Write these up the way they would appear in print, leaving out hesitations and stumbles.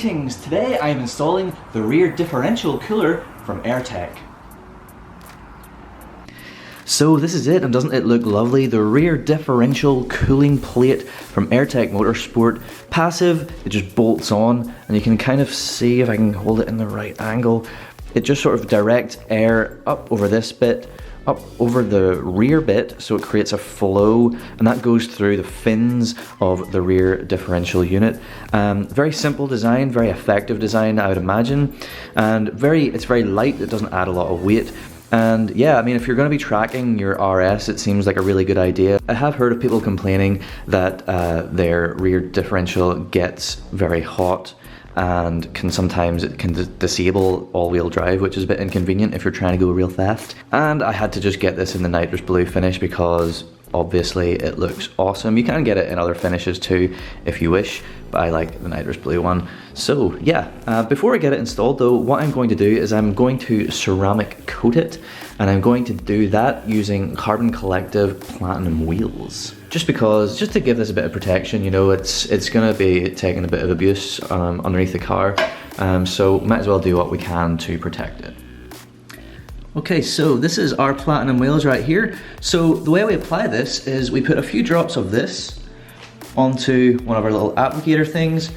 Greetings! Today I am installing the rear differential cooler from Airtec. So this is it, and doesn't it look lovely? The rear differential cooling plate from Airtec Motorsport. Passive, it just bolts on, and you can kind of see, if I can hold it in the right angle, it just sort of directs air up over this bit, up over the rear bit, so it creates a flow, and that goes through the fins of the rear differential unit. Very simple design, very effective design, I would imagine, and it's very light. It doesn't add a lot of weight. And yeah, I mean, if you're going to be tracking your RS, it seems like a really good idea. I have heard of people complaining that their rear differential gets very hot and sometimes it can disable all-wheel drive, which is a bit inconvenient if you're trying to go real fast. And I had to just get this in the nitrous blue finish because obviously it looks awesome. You can get it in other finishes too if you wish, but I like the nitrous blue one. So yeah, before I get it installed though, what I'm going to do is I'm going to ceramic coat it, and I'm going to do that using Carbon Collective platinum wheels. Just to give this a bit of protection, you know, it's gonna be taking a bit of abuse underneath the car, so might as well do what we can to protect it. Okay, so this is our platinum wheels right here. So the way we apply this is we put a few drops of this onto one of our little applicator things,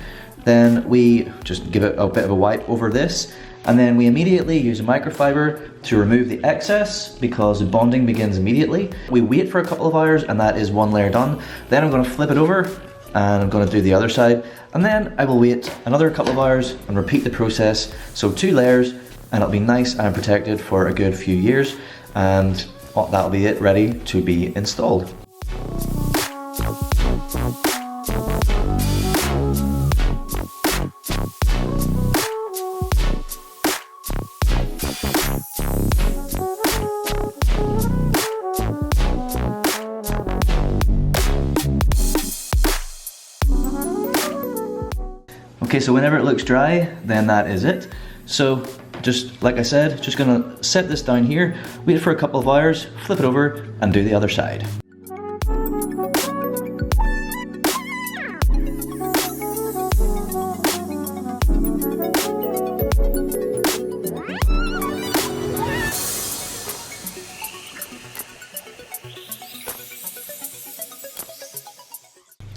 then we just give it a bit of a wipe over this, and then we immediately use a microfiber to remove the excess because the bonding begins immediately. We wait for a couple of hours and that is one layer done. Then I'm going to flip it over and I'm going to do the other side, and then I will wait another couple of hours and repeat the process. So 2 layers, and it'll be nice and protected for a good few years, and that'll be it, ready to be installed. Okay, so whenever it looks dry, then that is it. So just like I said, just gonna set this down here, wait for a couple of hours, flip it over, and do the other side.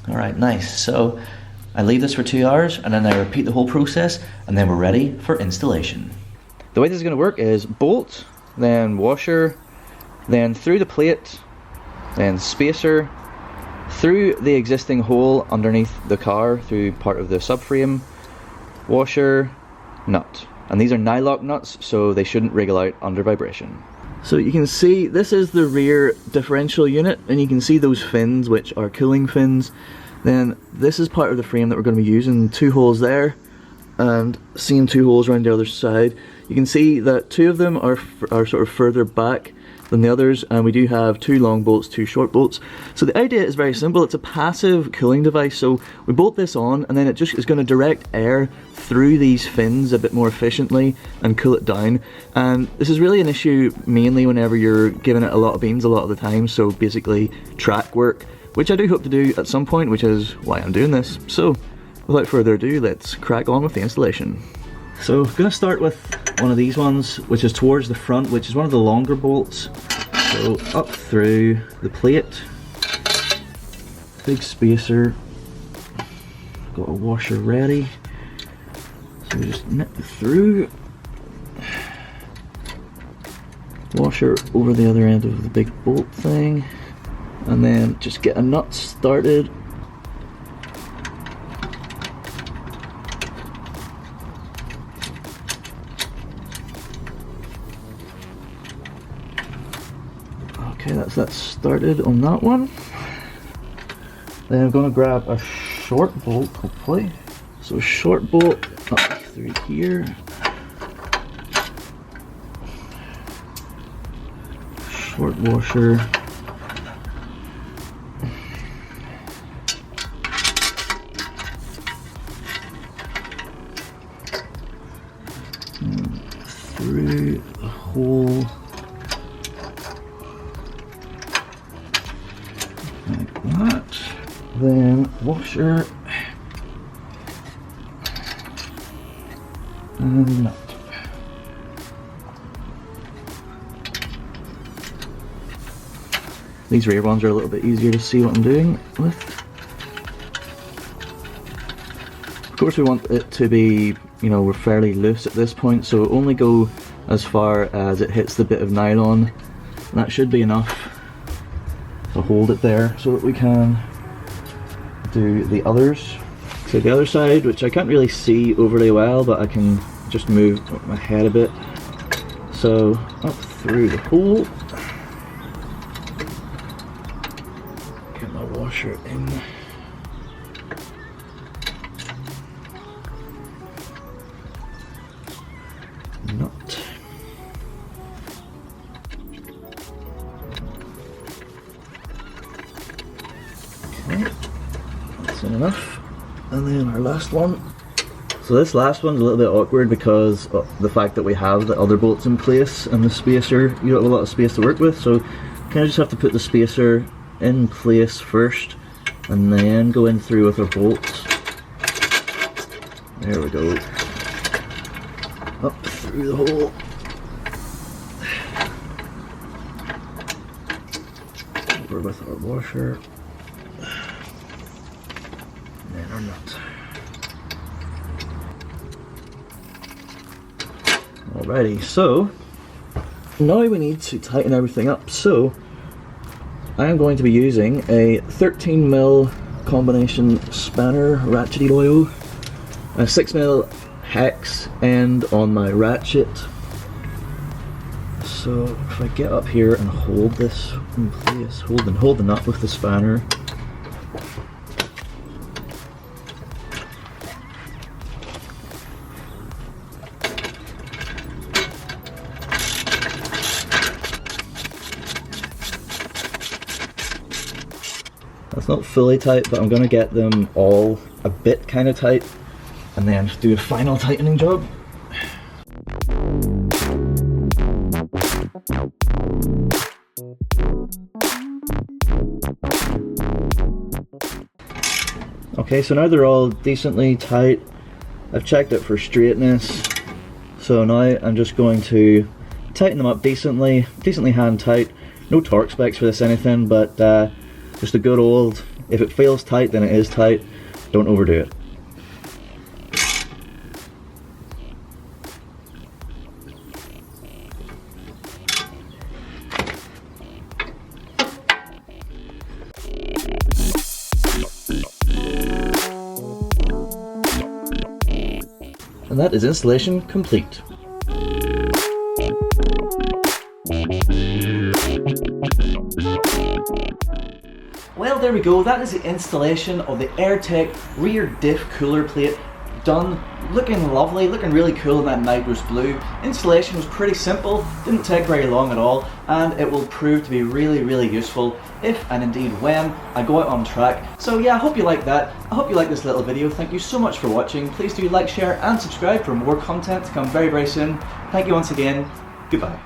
All right, nice. So I leave this for 2 hours and then I repeat the whole process, and then we're ready for installation. The way this is going to work is bolt, then washer, then through the plate, then spacer, through the existing hole underneath the car, through part of the subframe, washer, nut. And these are nyloc nuts, so they shouldn't wriggle out under vibration. So you can see this is the rear differential unit, and you can see those fins, which are cooling fins. Then this is part of the frame that we're going to be using. 2 holes there, and same 2 holes around the other side. You can see that 2 of them are sort of further back than the others, and we do have 2 long bolts, 2 short bolts. So the idea is very simple. It's a passive cooling device, so we bolt this on and then it just is going to direct air through these fins a bit more efficiently and cool it down. And this is really an issue mainly whenever you're giving it a lot of beans a lot of the time, so basically track work, which I do hope to do at some point, which is why I'm doing this. So without further ado, let's crack on with the installation. So I'm going to start with one of these ones, which is towards the front, which is one of the longer bolts. So up through the plate, big spacer, got a washer ready. So we just nip through, washer over the other end of the big bolt thing, and then just get a nut started. Okay, that's that started on that one. Then I'm going to grab a short bolt, hopefully. So short bolt up through here. Short washer. And through the hole. Like that. Then washer and nut. These rear ones are a little bit easier to see what I'm doing with. Of course we want it to be, you know, we're fairly loose at this point, so only go as far as it hits the bit of nylon. And that should be enough to hold it there so that we can do the others. So the other side, which I can't really see overly well, but I can just move my head a bit. So up through the hole. Get my washer in. Nut. Okay, that's enough. And then our last one. So this last one's a little bit awkward because of the fact that we have the other bolts in place and the spacer, you don't have a lot of space to work with, so kind of just have to put the spacer in place first and then go in through with our bolts. There we go. Up through the hole. Over with our washer. And then our nut. Alrighty, so now we need to tighten everything up. So I am going to be using a 13mm combination spanner ratchety oil, a 6mm hex end on my ratchet. So if I get up here and hold this in place, hold the nut with the spanner. That's not fully tight, but I'm going to get them all a bit kind of tight and then do a final tightening job. Okay, so now they're all decently tight. I've checked it for straightness, so now I'm just going to tighten them up decently hand tight. No torque specs for this anything, but just a good old, if it feels tight then it is tight, don't overdo it. And that is installation complete. Well, there we go, that is the installation of the Airtec rear diff cooler plate done. Looking lovely, looking really cool in that Nitrous blue. Installation was pretty simple, didn't take very long at all, and it will prove to be really useful if and indeed when I go out on track. So yeah, I hope you like that. I hope you like this little video. Thank you so much for watching. Please do like, share and subscribe for more content to come very soon. Thank you once again. Goodbye.